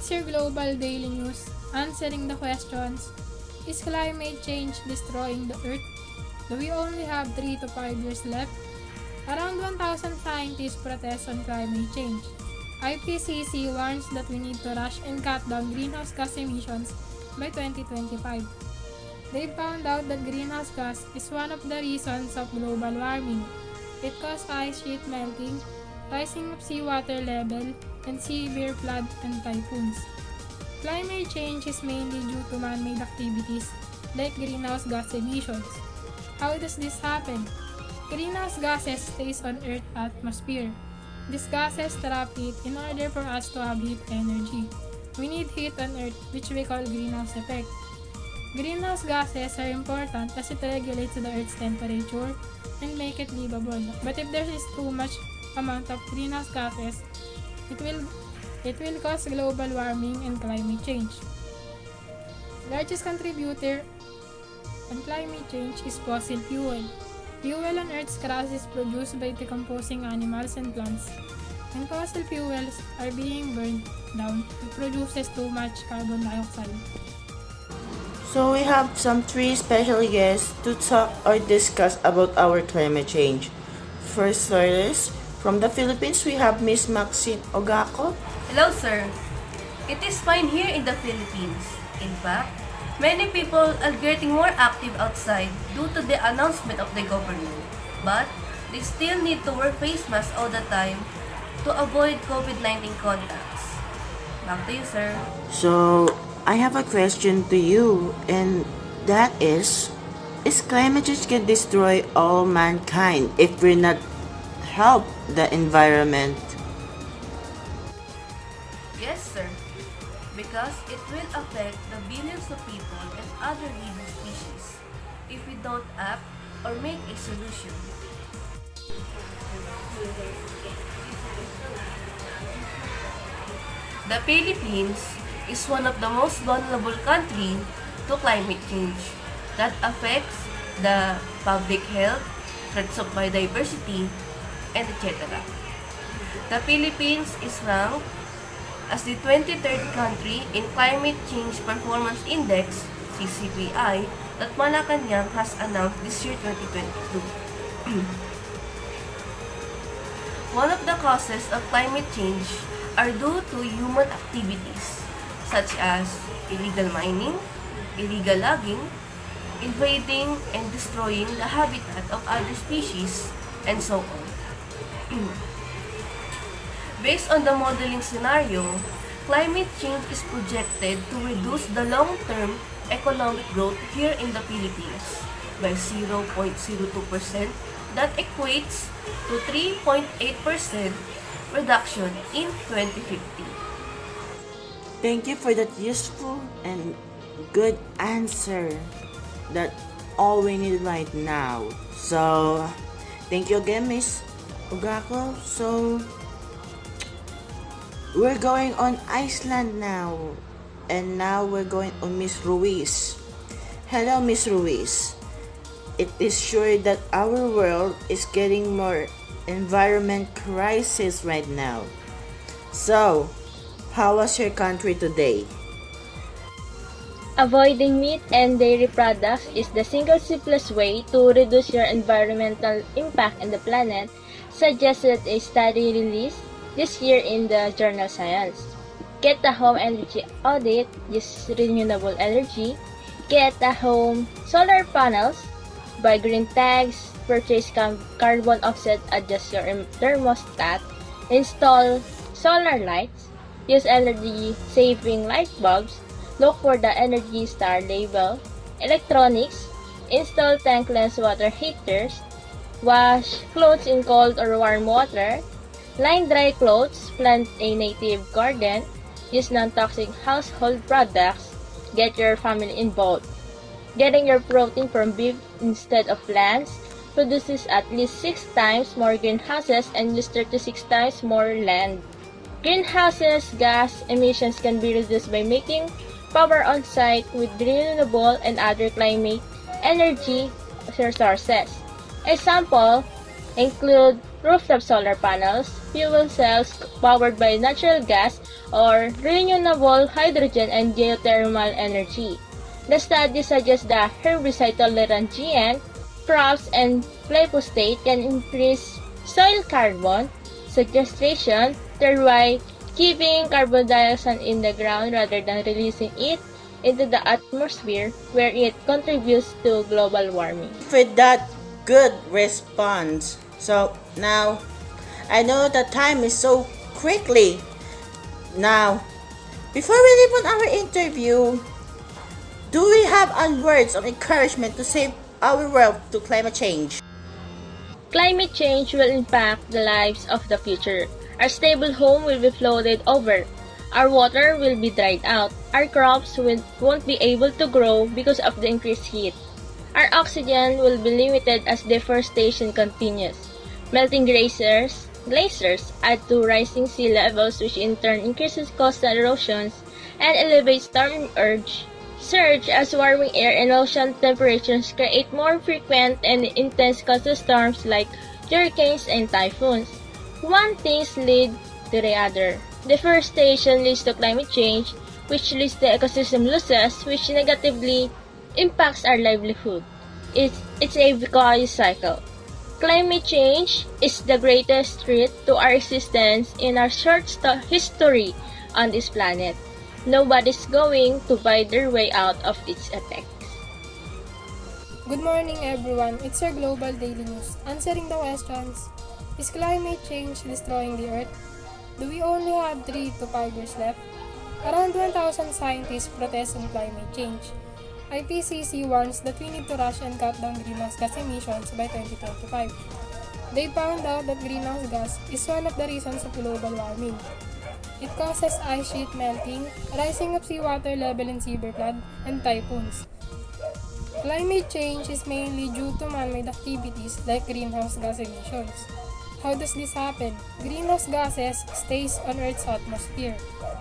It's your global daily news, answering the questions: is climate change destroying the Earth? Do we only have 3 to 5 years left? Around 1,000 scientists protest on climate change. IPCC warns that we need to rush and cut down greenhouse gas emissions by 2025. They found out that greenhouse gas is one of the reasons of global warming. It causes ice sheet melting, rising of seawater level, and severe flood and typhoons. Climate change is mainly due to man-made activities like greenhouse gas emissions. How does this happen? Greenhouse gases stays on Earth's atmosphere. These gases trap heat in order for us to have heat energy. We need heat on Earth, which we call greenhouse effect. Greenhouse gases are important as it regulates the Earth's temperature and make it livable. But if there is too much amount of greenhouse gases, it will cause global warming and climate change. Largest contributor on climate change is fossil fuel. Fuel on Earth's crust is produced by decomposing animals and plants. When fossil fuels are being burned down, it produces too much carbon dioxide. So we have some 3 special guests to talk or discuss about our climate change. First is from the Philippines, we have Miss Maxine Ogako. Hello, sir. It is fine here in the Philippines. In fact, many people are getting more active outside due to the announcement of the government. But they still need to wear face masks all the time to avoid COVID-19 contacts. Back to you, sir. So I have a question to you, and that is climate change can destroy all mankind if we not help the environment? Yes, sir. Because it will affect the billions of people and other living species if we don't act or make a solution. The Philippines is one of the most vulnerable countries to climate change that affects the public health, threats of biodiversity, and etc. The Philippines is ranked as the 23rd country in Climate Change Performance Index, CCPI, that Malacanang has announced this year 2022. One of the causes of climate change are due to human activities such as illegal mining, illegal logging, invading and destroying the habitat of other species, and so on. Based on the modeling scenario, climate change is projected to reduce the long-term economic growth here in the Philippines by 0.02%. That equates to 3.8% reduction in 2050. Thank you for that useful and good answer. That's all we need right now. So, thank you again, Miss Ogako. So, we're going on Iceland now. And now we're going on Miss Ruiz. Hello, Miss Ruiz. It is sure that our world is getting more environment crisis right now. So, how was your country today? Avoiding meat and dairy products is the single simplest way to reduce your environmental impact on the planet, suggested a study released this year in the journal Science. Get a home energy audit, use renewable energy, get a home solar panels, buy green tags, purchase carbon offset, adjust your thermostat, install solar lights, use energy-saving light bulbs, look for the Energy Star label, electronics, install tankless water heaters, wash clothes in cold or warm water, line dry clothes, plant a native garden, use non-toxic household products, get your family involved. Getting your protein from beef instead of plants produces at least 6 times more greenhouses and uses 36 times more land. Greenhouses gas emissions can be reduced by making power on site with renewable and other climate energy resources. Examples include rooftop solar panels, fuel cells powered by natural gas, or renewable hydrogen and geothermal energy. The study suggests that herbicide-tolerant GM crops and glyphosate can increase soil carbon sequestration, thereby keeping carbon dioxide in the ground rather than releasing it into the atmosphere where it contributes to global warming. For that good response. So now, I know the time is so quickly. Now, before we leave on our interview, do we have words of encouragement to save our world to climate change? Climate change will impact the lives of the future. Our stable home will be flooded over. Our water will be dried out. Our crops won't be able to grow because of the increased heat. Our oxygen will be limited as deforestation continues. Melting glaciers add to rising sea levels, which in turn increases coastal erosions and elevates storm surge as warming air and ocean temperatures create more frequent and intense coastal storms like hurricanes and typhoons. One thing leads to the other. Deforestation leads to climate change, which leads to ecosystem losses, which negatively impacts our livelihood. It's a vicious cycle. Climate change is the greatest threat to our existence in our short history on this planet. Nobody's going to buy their way out of its effects. Good morning, everyone. It's your Global Daily News. Answering the questions: is climate change destroying the Earth? Do we only have 3 to 5 years left? Around 1,000 scientists protest on climate change. IPCC warns that we need to rush and cut down greenhouse gas emissions by 2025. They found out that greenhouse gas is one of the reasons of global warming. It causes ice sheet melting, rising of seawater level in severe flood, and typhoons. Climate change is mainly due to man-made activities like greenhouse gas emissions. How does this happen? Greenhouse gases stays on Earth's atmosphere.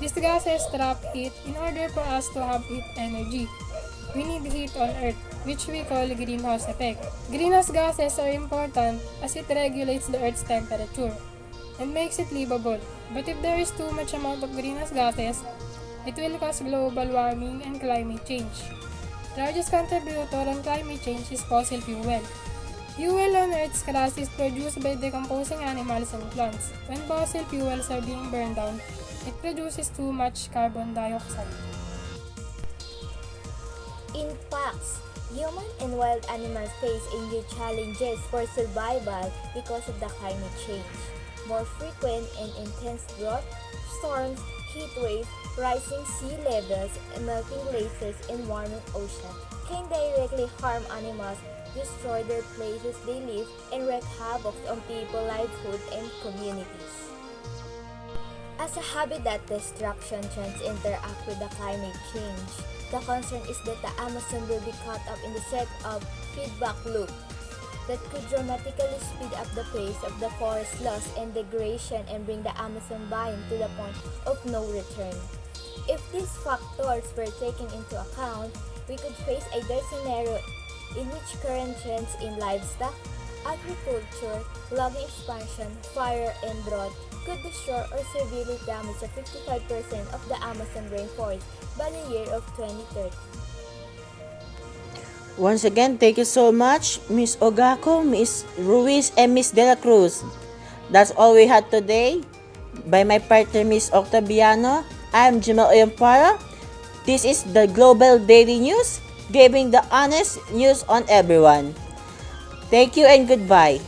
These gases trap heat in order for us to have heat energy. We need heat on Earth, which we call greenhouse effect. Greenhouse gases are important as it regulates the Earth's temperature and makes it livable. But if there is too much amount of greenhouse gases, it will cause global warming and climate change. The largest contributor on climate change is fossil fuel. Fuel on Earth's crust is produced by decomposing animals and plants. When fossil fuels are being burned down, it produces too much carbon dioxide. In facts, human and wild animals face new challenges for survival because of the climate change. More frequent and intense drought, storms, heat waves, rising sea levels, and melting glaciers and warming ocean can directly harm animals, destroy their places they live, and wreak havoc on people's livelihood and communities. As a habitat destruction trends interact with the climate change, the concern is that the Amazon will be caught up in the set of feedback loop that could dramatically speed up the pace of the forest loss and degradation and bring the Amazon biome to the point of no return. If these factors were taken into account, we could face a dire scenario in which current trends in livestock, agriculture, logging expansion, fire, and drought could destroy or severely damage 55% of the Amazon rainforest by the year of 2030. Once again, thank you so much, Miss Ogako, Miss Ruiz, and Miss De La Cruz. That's all we had today. By my partner, Miss Octaviano, I'm Jamal Oyampara. This is the Global Daily News, giving the honest news on everyone. Thank you and goodbye.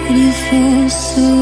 But you feel so